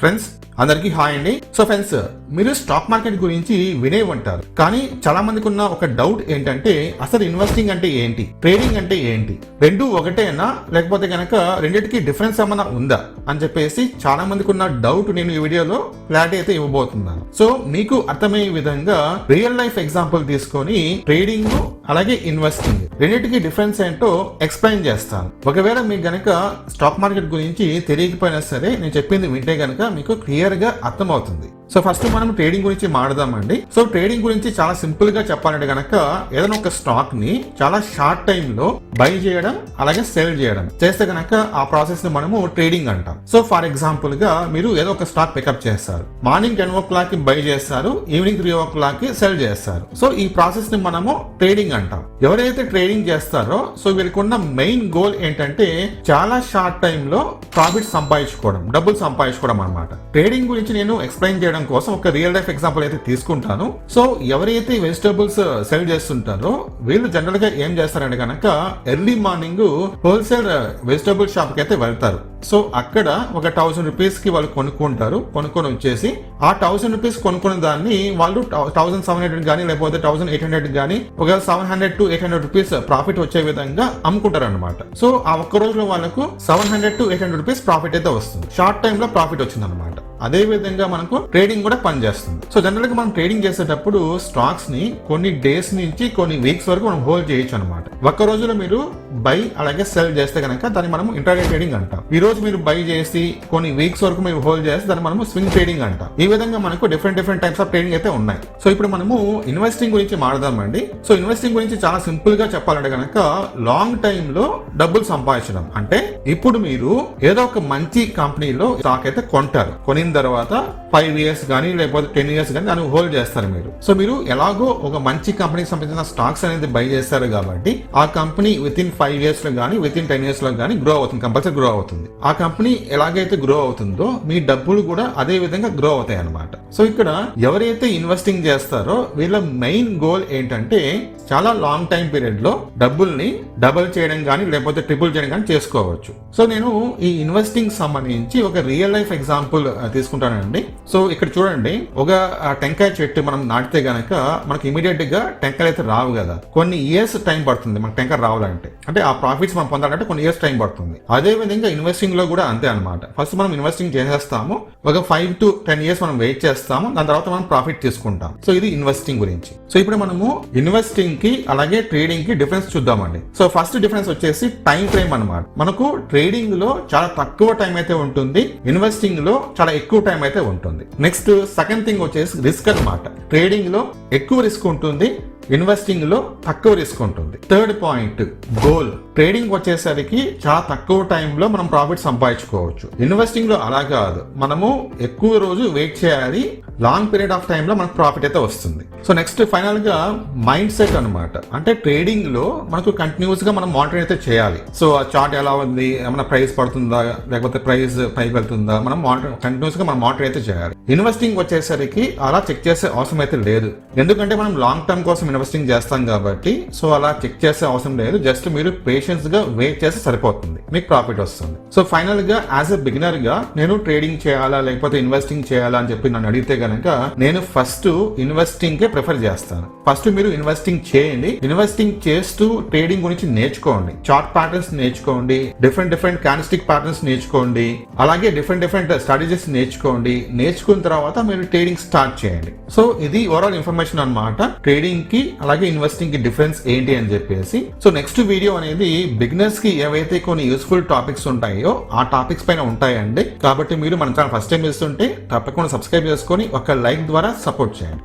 Friends అందరికీ hi అండి. So friends, మీరు స్టాక్ మార్కెట్ గురించి వినే ఉంటారు, కానీ చాలా మందికి ఉన్న ఒక డౌట్ ఏంటంటే అసలు ఇన్వెస్టింగ్ అంటే ఏంటి, ట్రేడింగ్ అంటే ఏంటి, రెండు ఒకటేనా లేకపోతే కనుక రెండింటికి డిఫరెన్స్ ఏమైనా ఉందా అని చెప్పేసి చాలా మందికి ఉన్న డౌట్ నేను ఈ వీడియోలో క్లారిటీ అయితే ఇవ్వబోతున్నాను. సో మీకు అర్థమయ్యే విధంగా రియల్ లైఫ్ ఎగ్జాంపుల్ తీసుకొని ట్రేడింగ్ అలాగే ఇన్వెస్టింగ్ రెండింటికి డిఫరెన్స్ ఏంటో ఎక్స్ప్లెయిన్ చేస్తాను. ఒకవేళ మీకు గనక స్టాక్ మార్కెట్ గురించి తెలియకపోయినా సరే నేను చెప్పింది వింటే గనక మీకు క్లియర్ గా అర్థమవుతుంది. సో ఫస్ట్ మనం ట్రేడింగ్ గురించి మాట్లాడదామండి. సో ట్రేడింగ్ గురించి చాలా సింపుల్ గా చెప్పాలంటే గనక ఏదైనా ఒక స్టాక్ ని చాలా షార్ట్ టైమ్ లో బై చేయడం అలాగే సెల్ చేయడం చేస్తే గనక ఆ ప్రాసెస్ ని మనము ట్రేడింగ్ అంటాం. సో ఫర్ ఎగ్జాంపుల్ గా మీరు ఏదో ఒక స్టాక్ పికప్ చేస్తారు, మార్నింగ్ 10 o'clock కి బై చేస్తారు, ఈవినింగ్ 3 o'clock కి సెల్ చేస్తారు. సో ఈ ప్రాసెస్ ని మనము ట్రేడింగ్ అంటాం. ఎవరైతే ట్రేడింగ్ చేస్తారో సో వీళ్ళకున్న మెయిన్ గోల్ ఏంటంటే చాలా షార్ట్ టైమ్ లో ప్రాఫిట్ సంపాదించుకోవడం, డబ్బులు సంపాదించుకోవడం అన్నమాట. ట్రేడింగ్ గురించి నేను ఎక్స్ప్లెయిన్ చేయడం కోసం ఒక రియల్ లైఫ్ ఎగ్జాంపుల్ అయితే తీసుకుంటాను. సో ఎవరైతే వెజిటబుల్స్ సెల్ చేస్తుంటారో వీళ్ళు జనరల్ గా ఏం చేస్తారంటే కనుక early morning wholesale vegetable shop కి అయితే వెళ్తారు. సో అక్కడ ఒక 1000 రూపీస్ కి వాళ్ళు కొనుక్కుంటారు. కొనుక్కొని వచ్చేసి ఆ 1000 రూపీస్ కొనుక్కున్న దాన్ని వాళ్ళు 1700 గానీ లేకపోతే 1800 గానీ ఒక 700 to 800 రూపీస్ ప్రాఫిట్ వచ్చే విధంగా అమ్ముకుంటారు అనమాట. సో ఆ ఒక్క రోజులో వాళ్ళకు 700 to 800 రూపీస్ ప్రాఫిట్ అయితే వస్తుంది. షార్ట్ టైమ్ లో ప్రాఫిట్ వచ్చింది అనమాట. అదే విధంగా మనకు ట్రేడింగ్ కూడా పనిచేస్తుంది. సో జనరల్ గా మనం ట్రేడింగ్ చేసేటప్పుడు స్టాక్స్ ని కొన్ని డేస్ నుంచి కొన్ని వీక్స్ వరకు మనం హోల్డ్ చేయొచ్చు అనమాట. ఒక్క రోజులో మీరు బై అలాగే సెల్ చేస్తే కనుక దాన్ని మనం ఇంట్రాడే ట్రేడింగ్ అంటాం. ఈ రోజు మీరు బై చేసి కొన్ని వీక్స్ వరకు మీరు హోల్డ్ చేస్తే దాన్ని మనం స్వింగ్ ట్రేడింగ్ అంటాం. ఈ విధంగా మనకు డిఫరెంట్ టైప్స్ ఆఫ్ ట్రేడింగ్ అయితే ఉన్నాయి. సో ఇప్పుడు మనము ఇన్వెస్టింగ్ గురించి మాట్లాడదామండి. సో ఇన్వెస్టింగ్ గురించి చాలా సింపుల్ గా చెప్పాలంటే కనుక లాంగ్ టైమ్ లో డబ్బులు సంపాదించడం అంటే ఇప్పుడు మీరు ఏదో ఒక మంచి కంపెనీలో స్టాక్ అయితే కొంటారు. కొనిన తర్వాత 5 years కానీ లేకపోతే 10 years కానీ దాన్ని హోల్డ్ చేస్తారు మీరు. సో మీరు ఎలాగో ఒక మంచి కంపెనీకి సంబంధించిన స్టాక్స్ అనేది బై చేస్తారు కాబట్టి ఆ కంపెనీ విత్ ఇన్ 5 years లో కానీ విత్ ఇన్ 10 years లో కానీ గ్రో అవుతుంది, కంపల్సరీ గ్రో అవుతుంది. ఆ కంపెనీ ఎలాగైతే గ్రో అవుతుందో మీ డబ్బులు కూడా అదే విధంగా గ్రో అవుతాయి అనమాట. సో ఇక్కడ ఎవరైతే ఇన్వెస్టింగ్ చేస్తారో వీళ్ళ మెయిన్ గోల్ ఏంటంటే చాలా లాంగ్ టైం పీరియడ్ లో డబ్బుల్ని డబుల్ చేయడం కానీ లేకపోతే ట్రిపుల్ చేయడం కానీ చేసుకోవచ్చు. సో నేను ఈ ఇన్వెస్టింగ్ సంబంధించి ఒక రియల్ లైఫ్ ఎగ్జాంపుల్ తీసుకుంటానండి. సో ఇక్కడ చూడండి, ఒక టెంకాయ చెట్టు మనం నాటితే గనక మనకి ఇమీడియట్ గా టెంకాయలు అయితే రావు కదా, కొన్ని ఇయర్స్ టైం పడుతుంది మనకు టెంకాయ రావాలంటే. అంటే ఆ ప్రాఫిట్స్ మనం పొందాలంటే కొన్ని ఇయర్స్ టైం పడుతుంది. అదే విధంగా ఇన్వెస్టింగ్ లో కూడా అంతే అనమాట. ఫస్ట్ మనం ఇన్వెస్టింగ్ చేసేస్తాము, ఒక 5 to 10 years మనం వెయిట్ చేస్తాము, దాని తర్వాత మనం ప్రాఫిట్ తీసుకుంటాం. సో ఇది ఇన్వెస్టింగ్ గురించి. సో ఇప్పుడు మనము ఇన్వెస్టింగ్ కి అలాగే ట్రేడింగ్ కి డిఫరెన్స్ చూద్దామండి. సో ఫస్ట్ డిఫరెన్స్ వచ్చేసి టైం ఫ్రేమ్ అనమాట. మనకు ట్రేడింగ్ లో చాలా తక్కువ టైం అయితే ఉంటుంది, ఇన్వెస్టింగ్ లో చాలా ఎక్కువ టైం అయితే ఉంటుంది. నెక్స్ట్ సెకండ్ థింగ్ వచ్చేసి రిస్క్ అనమాట. ట్రేడింగ్ లో ఎక్కువ రిస్క్ ఉంటుంది, ఇన్వెస్టింగ్ లో తక్కువ రిస్క్ ఉంటుంది. Third point goal. ట్రేడింగ్ వచ్చేసరికి చాలా తక్కువ టైంలో మనం ప్రాఫిట్ సంపాదించుకోవచ్చు. ఇన్వెస్టింగ్ లో అలా కాదు, మనము ఎక్కువ రోజు వెయిట్ చేయాలి, లాంగ్ పీరియడ్ ఆఫ్ టైమ్ లో మనకు ప్రాఫిట్ అయితే వస్తుంది. సో నెక్స్ట్ ఫైనల్ గా మైండ్ సెట్ అనమాట. అంటే ట్రేడింగ్ లో మనకు కంటిన్యూస్ గా మనం మానిటర్ అయితే చేయాలి. సో ఆ చార్ట్ ఎలా ఉంది, ఏమైనా ప్రైస్ పడుతుందా లేకపోతే ప్రైస్ పైకి వెళ్తుందా, మనం మానిటర్ కంటిన్యూస్ గా మనం మానిటర్ అయితే చేయాలి. ఇన్వెస్టింగ్ వచ్చేసరికి అలా చెక్ చేసే అవసరం అయితే లేదు, ఎందుకంటే మనం లాంగ్ టర్మ్ కోసం ఇన్వెస్టింగ్ చేస్తాం కాబట్టి. సో అలా చెక్ చేసే అవసరం లేదు, జస్ట్ మీరు పేషెన్స్ గా వెయిట్ చేస్తే సరిపోతుంది, మీకు ప్రాఫిట్ వస్తుంది. సో ఫైనల్ గా యాజ్ ఎ బిగినర్ గా నేను ట్రేడింగ్ చేయాలా లేకపోతే ఇన్వెస్టింగ్ చేయాలా అని చెప్పి నన్ను అడిగితే గనక నేను ఫస్ట్ ఇన్వెస్టింగ్ కే ప్రిఫర్ చేస్తాను. ఫస్ట్ మీరు ఇన్వెస్టింగ్ చేయండి, ఇన్వెస్టింగ్ చేస్తూ ట్రేడింగ్ గురించి నేర్చుకోండి, చార్ట్ ప్యాటర్న్స్ నేర్చుకోండి, డిఫరెంట్ క్యాండిల్స్టిక్ ప్యాటర్న్స్ నేర్చుకోండి, అలాగే డిఫరెంట్ స్ట్రాటజీస్ నేర్చుకోండి. నేర్చుకున్న తర్వాత మీరు ట్రేడింగ్ స్టార్ట్ చేయండి. సో ఇది ఓవరాల్ ఇన్ఫర్మేషన్ అన్నమాట ట్రేడింగ్ కి అలాగే ఇన్వెస్టింగ్ కి డిఫరెన్స్ ఏంటి అని చెప్పేసి. సో నెక్స్ట్ వీడియో అనేది బిగినర్స్ కి ఏవైతే కొన్ని యూస్ఫుల్ టాపిక్స్ ఉంటాయో ఆ టాపిక్స్ పైన ఉంటాయండి. కాబట్టి మీరు మన ఛానల్ ఫస్ట్ టైం చేస్తుంటే తప్పకుండా సబ్స్క్రైబ్ చేసుకొని ఒక లైక్ ద్వారా సపోర్ట్ చేయండి.